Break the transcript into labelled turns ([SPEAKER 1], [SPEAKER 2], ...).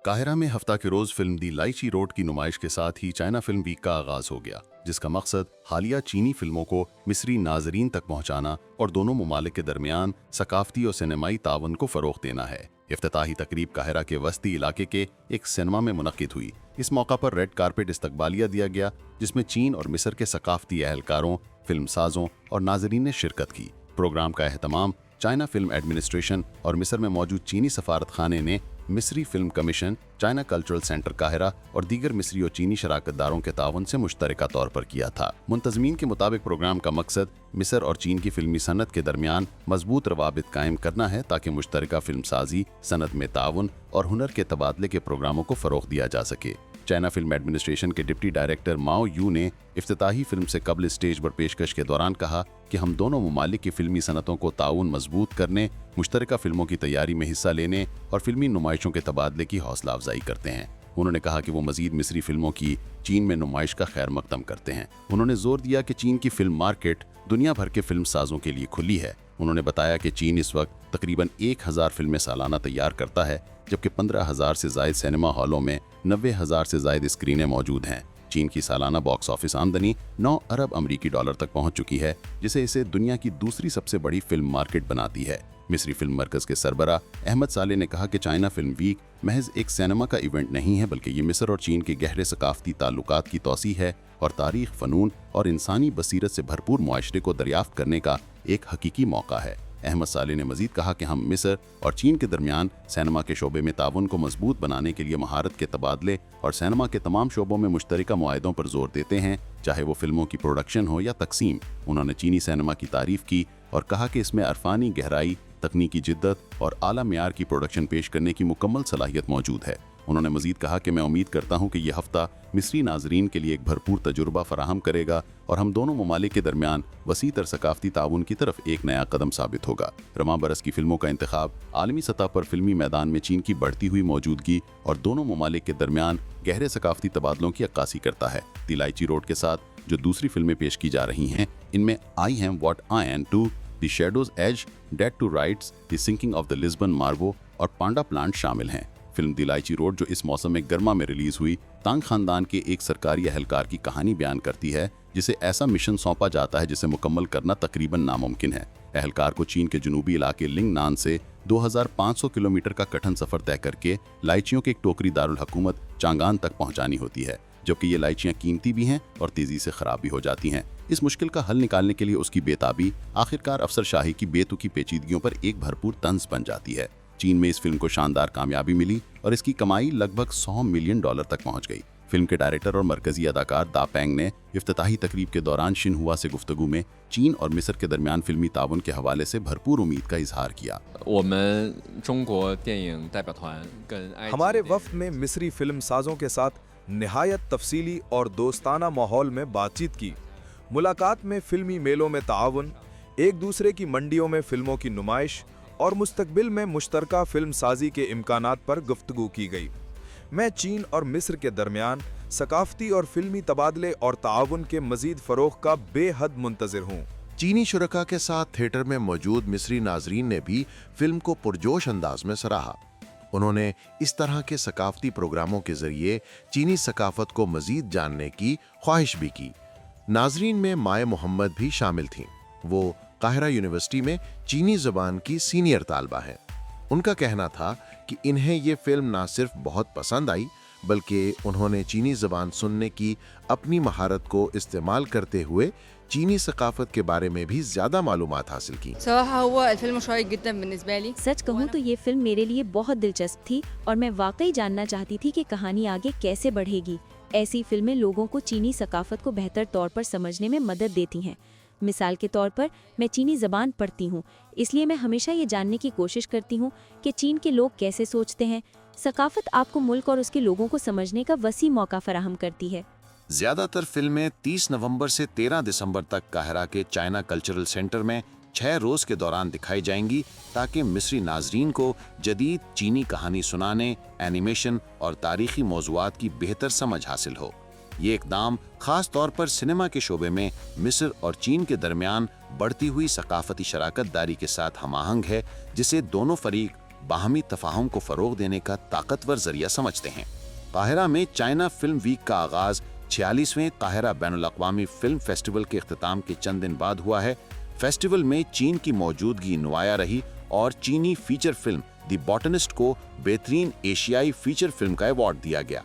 [SPEAKER 1] Cairo में हफ्ता के रोज फिल्म दी लाइची रोड की नुमाइश के साथ ही चाइना फिल्म वीक का आगाज हो गया, जिसका मकसद हालिया चीनी फिल्मों को मिस्री नाजरीन तक पहुंचाना और दोनों ममालिक के दरमियान सकाफती और सिनेमाई तावन को फरोग देना है। इफ्तिताही तकरीब काहिरा के वस्ती इलाके के एक सिनेमा में मुनक्किद हुई। इस मौका पर रेड कारपेट इस्तकबालिया दिया गया, जिसमें चीन और मिस्र के सकाफती अहलकारों, फिल्म साजों और नाजरीन ने शिरकत की। प्रोग्राम का एहतमाम चाइना फिल्म एडमिनिस्ट्रेशन और मिस्र में मौजूद चीनी सफारत खाने ने मिस्री film commission, China cultural centre Cairo और दीगर मिस्री और चीनी शराकतदारों के तावन से मुश्तरका तौर पर किया था। मुंतजमीन के मुताबिक प्रोग्राम का मकसद मिस्र और चीन की फिल्मी सनत के दरमियान मजबूत रवाबित कायम करना है, ताकि मुश्तरका फिल्म साजी, सनत में ताउन और हुनर के तबादले के प्रोग्रामों को फरोग दिया जा सके। चाइना फिल्म एडमिनिस्ट्रेशन के डिप्टी डायरेक्टर माओ यू ने इफ्तिताही फिल्म से कबल स्टेज पर पेशकश के दौरान कहा कि हम दोनों ममालिक की फिल्मी सनतों को ताउन मजबूत करने, मुश्तरका फिल्मों की तैयारी में हिस्सा लेने और फिल्मी नुमाइशों के तबादले की हौसला अफजाई करते हैं। उन्होंने कहा कि वो मजीद मिस्री फिल्मों की चीन में नुमाइश का खैर मकदम करते हैं। उन्होंने जोर दिया कि चीन की फिल्म मार्केट दुनिया भर के फिल्म साजों के लिए खुली है। उन्होंने बताया कि चीन इस वक्त तकरीबन 1000 फिल्में सालाना तैयार करता है, जबकि 15,000 से जायद सिनेमा हॉलों में 90,000 से जायद स्क्रीनें मौजूद हैं। चीन की सालाना बॉक्स ऑफिस आमदनी 9 अरब अमरीकी डॉलर तक पहुंच चुकी है, जिसे इसे दुनिया की दूसरी सबसे बड़ी फिल्म मार्केट बनाती है। मिस्री फिल्म मरकज के सरबरा अहमद साले ने कहा कि चाइना फिल्म वीक महज एक सिनेमा का इवेंट नहीं है, बल्कि ये मिस्र और चीन के गहरे सकाफती ताल्लुकात की तौसीह है और तारीख, फनून और इंसानी बसीरत से भरपूर मुआशरे को दरियाफ्त करने का एक हकीकी मौका है। अहमद साले ने मजीद कहा कि हम मिस्र और चीन के दरमियान सिनेमा के शोबे में ताउन को मजबूत बनाने के लिए महारत के तबादले और सिनेमा के तमाम शोबों में मुश्तरका मुआहिदों पर जोर देते हैं, चाहे वो फिल्मों की प्रोडक्शन हो या तकसीम। उन्होंने चीनी सिनेमा की तारीफ की और कहा कि इसमें अरफानी गहराई, तकनीकी जिद्दत और आला मेयार की प्रोडक्शन पेश करने की मुकम्मल सलाहियत मौजूद है। उन्होंने मजीद कहा कि मैं उम्मीद करता हूं कि यह हफ्ता मिस्री नाजरीन के लिए एक भरपूर तजुर्बा फराहम करेगा और हम दोनों ममालिक के दरमियान वसी तर सकाफती ताउन की तरफ एक नया कदम साबित होगा। रवां बरस की फिल्मों का इंतखाब आलमी सतह पर फिल्मी मैदान में चीन की बढ़ती हुई मौजूदगी और दोनों ममालिक के दरमियान गहरे सकाफती तबादलों की अक्कासी करता है। दी लाइची रोड के साथ जो दूसरी फिल्में पेश की जा रही हैं, इनमें I am what I am 2, the shadow's edge, dead to rights, the sinking of the Lisbon मार्बो और पांडा प्लांट शामिल हैं। फिल्म दी लाइची रोड, जो इस मौसम में गर्मा में रिलीज हुई, तांग खानदान के एक सरकारी अहलकार की कहानी बयान करती है, जिसे ऐसा मिशन सौंपा जाता है जिसे मुकम्मल करना तकरीबन नामुमकिन है। अहलकार को चीन के जनूबी इलाके लिंगनान से 2500 किलोमीटर का कठिन सफर तय करके लाइचियों के एक टोकरी दारुल हुकूमत चांगान तक पहुंचानी होती है, जबकि ये लाइचियां कीमती भी हैं और तेजी से खराब भी हो जाती हैं। इस मुश्किल का हल निकालने के लिए उसकी बेताबी आखिरकार अफसरशाही की बेतुकी पेचीदगियों पर एक भरपूर तंज बन जाती है। चीन में इस फिल्म को शानदार कामयाबी मिली और इसकी कमाई लगभग $100 मिलियन तक पहुंच गई। फिल्म के डायरेक्टर और मरकजी अदाकार दा पेंग ने इफ्तिताही तकरीब के दौरान शिनहुआ से गुफ्तगू में चीन और मिस्र के दरमियान फिल्मी ताउन के हवाले से भरपूर उम्मीद का इजहार किया।
[SPEAKER 2] हमारे वफ्द में मिस्री फिल्म साजों के साथ निहायत तफसीली और दोस्ताना माहौल में बातचीत की। मुलाकात में फिल्मी मेलों में ताउन, एक दूसरे की मंडियों में फिल्मों की नुमाइश और मुस्तकबिल में मुश्तरका फिल्म साजी के इम्कानात पर गुफ्तगू की गई। मैं चीन और मिस्र के दरमियान सकाफती और फिल्मी तबादले और ताउन के मजीद फरोग का बेहद मुंतज़िर हूँ।
[SPEAKER 3] चीनी शुरका के साथ थिएटर में मौजूद मिस्री नाजरीन ने भी फिल्म को पुरजोश अंदाज में सराहा। उन्होंने इस तरह के सकाफती प्रोग्रामों के जरिए चीनी सकाफत को मजीद जानने की ख्वाहिश भी की। नाजरीन में माए मोहम्मद भी शामिल थीं। वो काहिरा यूनिवर्सिटी में चीनी ज़बान की सीनियर तालबा हैं। उनका कहना था कि इन्हें ये फिल्म ना सिर्फ बहुत पसंद आई, बल्कि उन्होंने चीनी ज़बान सुनने की अपनी महारत को इस्तेमाल करते हुए चीनी सकाफत के बारे में भी ज़्यादा मालूमात हासिल की।
[SPEAKER 4] सच कहूँ तो ये फिल्म मेरे लिए बहुत दिलचस्प थी और मैं वाकई जानना चाहती थी कि कहानी आगे कैसे बढ़ेगी। ऐसी फिल्में लोगों को चीनी सकाफत को बेहतर तौर पर समझने में मदद देती हैं। मिसाल के तौर पर मैं चीनी ज़बान पढ़ती हूँ, इसलिए मैं हमेशा ये जानने की कोशिश करती हूँ कि चीन के लोग कैसे सोचते हैं। सकाफत आपको मुल्क और उसके लोगों को समझने का वसी मौका फराहम करती है।
[SPEAKER 3] ज़्यादातर फिल्में 30 नवंबर से 13 दिसंबर तक काहिरा के चाइना कल्चरल सेंटर में 6 रोज़ के दौरान दिखाई जाएंगी, ताकि मिस्री नाजरीन को जदीद चीनी कहानी सुनाने, एनिमेशन और तारीखी मौज़ूआत की बेहतर समझ हासिल हो। ये इकदाम खास तौर पर सिनेमा के शोबे में मिस्र और चीन के दरमियान बढ़ती हुई सकाफती शराकत दारी के साथ हमाहंग है, जिसे दोनों फरीक
[SPEAKER 1] باہمی تفاہم کو فروغ دینے کا طاقتور ذریعہ سمجھتے ہیں۔ قاہرہ میں چائنا فلم ویک کا آغاز 46ویں قاہرہ بین الاقوامی فلم فیسٹیول کے اختتام کے چند دن بعد ہوا ہے۔ فیسٹیول میں چین کی موجودگی نمایاں رہی اور چینی فیچر فلم دی باٹنسٹ کو بہترین ایشیائی فیچر فلم کا ایوارڈ دیا گیا۔